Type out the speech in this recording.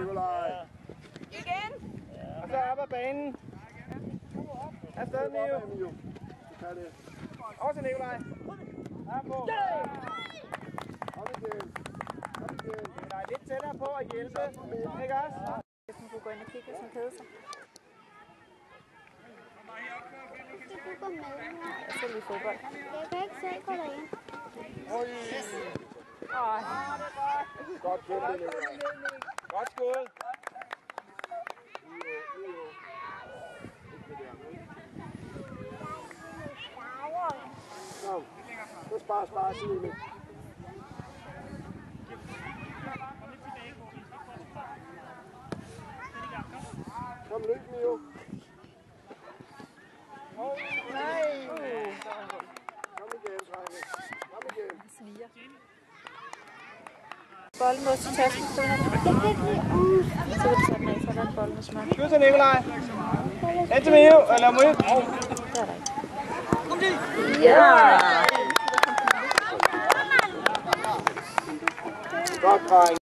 Nikolaj. Igen. Og så op ad banen. Afsted, Mio. Over til Nikolaj. Kom igen. Nikolaj, lidt tættere på at hjælpe. Ikke også? Hvis man kunne gå ind og kigge, hvis man kede sig. Du går med. Jeg ser lige fodbold. Jeg kan ikke selv gå derind. Godt kæmpe, Nikolaj. Godt skål. Kom. Så spar Signe. Kom løb, Mio. Nej. Kom igen, drenge. Kom igen. Sviger. Bolden mod til tasken. Så kan du tage den af, så er der en bold med smør. Skud til Nikolaj. Hen til Mio. Eller Mio. Det er der ikke. Ja! Godt, drenge.